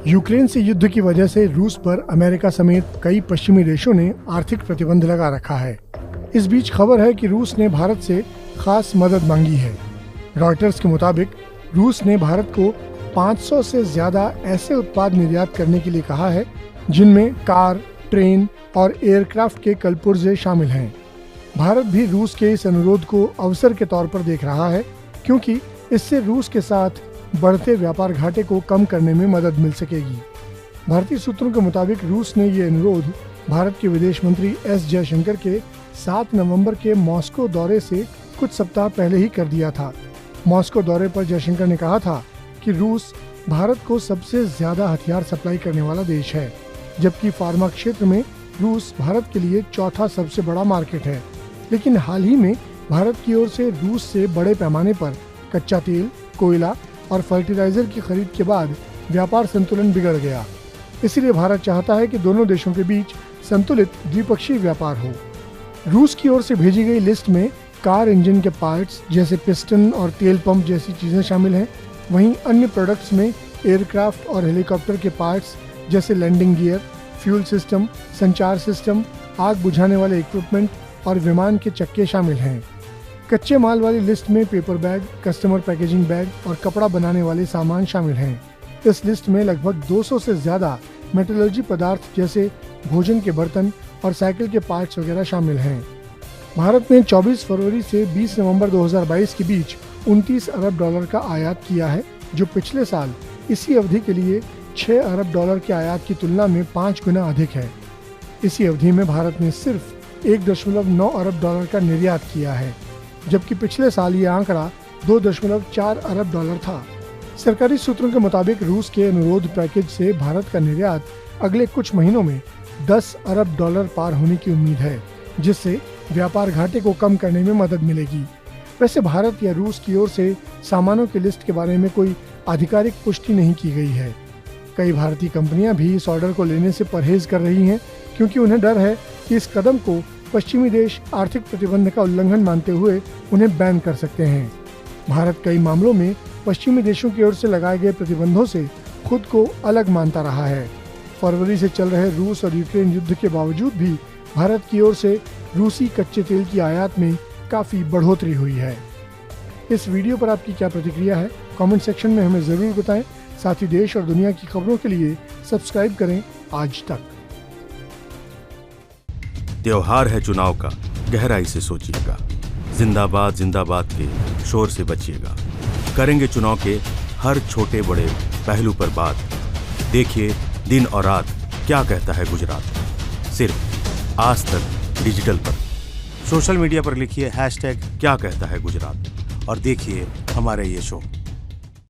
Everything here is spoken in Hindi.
यूक्रेन से युद्ध की वजह से रूस पर अमेरिका समेत कई पश्चिमी देशों ने आर्थिक प्रतिबंध लगा रखा है। इस बीच खबर है कि रूस ने भारत से खास मदद मांगी है। रॉयटर्स के मुताबिक रूस ने भारत को 500 से ज्यादा ऐसे उत्पाद निर्यात करने के लिए कहा है जिनमें कार, ट्रेन और एयरक्राफ्ट के कलपुर्जे शामिल हैं। भारत भी रूस के इस अनुरोध को अवसर के तौर पर देख रहा है, क्योंकि इससे रूस के साथ बढ़ते व्यापार घाटे को कम करने में मदद मिल सकेगी। भारतीय सूत्रों के मुताबिक रूस ने ये अनुरोध भारत के विदेश मंत्री एस जयशंकर के 7 नवंबर के मॉस्को दौरे से कुछ सप्ताह पहले ही कर दिया था। मॉस्को दौरे पर जयशंकर ने कहा था कि रूस भारत को सबसे ज्यादा हथियार सप्लाई करने वाला देश है, जबकि फार्मा क्षेत्र में रूस भारत के लिए चौथा सबसे बड़ा मार्केट है। लेकिन हाल ही में भारत की ओर से रूस से बड़े पैमाने पर कच्चा तेल, कोयला और फर्टिलाइजर की खरीद के बाद व्यापार संतुलन बिगड़ गया। इसलिए भारत चाहता है कि दोनों देशों के बीच संतुलित द्विपक्षीय व्यापार हो। रूस की ओर से भेजी गई लिस्ट में कार इंजन के पार्ट्स जैसे पिस्टन और तेल पंप जैसी चीजें शामिल हैं। वहीं अन्य प्रोडक्ट्स में एयरक्राफ्ट और हेलीकॉप्टर के पार्ट्स जैसे लैंडिंग गियर, फ्यूल सिस्टम, संचार सिस्टम, आग बुझाने वाले इक्विपमेंट और विमान के चक्के शामिल हैं। कच्चे माल वाली लिस्ट में paper bag, customer packaging bag और कपड़ा बनाने वाले सामान शामिल हैं। इस लिस्ट में लगभग 200 से ज्यादा मेटलर्जी पदार्थ जैसे भोजन के बर्तन और साइकिल के पार्ट्स वगैरह शामिल हैं। भारत ने 24 फरवरी से 20 नवंबर 2022 के बीच 29 अरब डॉलर का आयात किया है, जो पिछले साल इसी अवधि के लिए 6 अरब डॉलर के आयात की तुलना में 5 गुना अधिक है। इसी अवधि में भारत ने सिर्फ 1.9 अरब डॉलर का निर्यात किया है, जबकि पिछले साल ये आंकड़ा 2.4 अरब डॉलर था। सरकारी सूत्रों के मुताबिक रूस के अनुरोध पैकेज से भारत का निर्यात अगले कुछ महीनों में 10 अरब डॉलर पार होने की उम्मीद है, जिससे व्यापार घाटे को कम करने में मदद मिलेगी। वैसे भारत या रूस की ओर से सामानों की लिस्ट के बारे में कोई आधिकारिक पुष्टि नहीं की गई है। कई भारतीय कंपनियां भी इस ऑर्डर को लेने से परहेज कर रही हैं, क्योंकि उन्हें डर है कि इस कदम को पश्चिमी देश आर्थिक प्रतिबंध का उल्लंघन मानते हुए उन्हें बैन कर सकते हैं। भारत कई मामलों में पश्चिमी देशों की ओर से लगाए गए प्रतिबंधों से खुद को अलग मानता रहा है। फरवरी से चल रहे रूस और यूक्रेन युद्ध के बावजूद भी भारत की ओर से रूसी कच्चे तेल की आयात में काफी बढ़ोतरी हुई है। इस वीडियो पर आपकी क्या प्रतिक्रिया है? कमेंट सेक्शन में हमें जरूर बताएं। साथ ही देश और दुनिया की खबरों के लिए सब्सक्राइब करें आज तक। त्योहार है चुनाव का, गहराई से सोचिएगा। जिंदाबाद जिंदाबाद के शोर से बचिएगा। करेंगे चुनाव के हर छोटे बड़े पहलू पर बात। देखिए दिन और रात क्या कहता है गुजरात, सिर्फ आज तक डिजिटल पर। सोशल मीडिया पर लिखिए #क्या कहता है गुजरात और देखिए हमारे ये शो।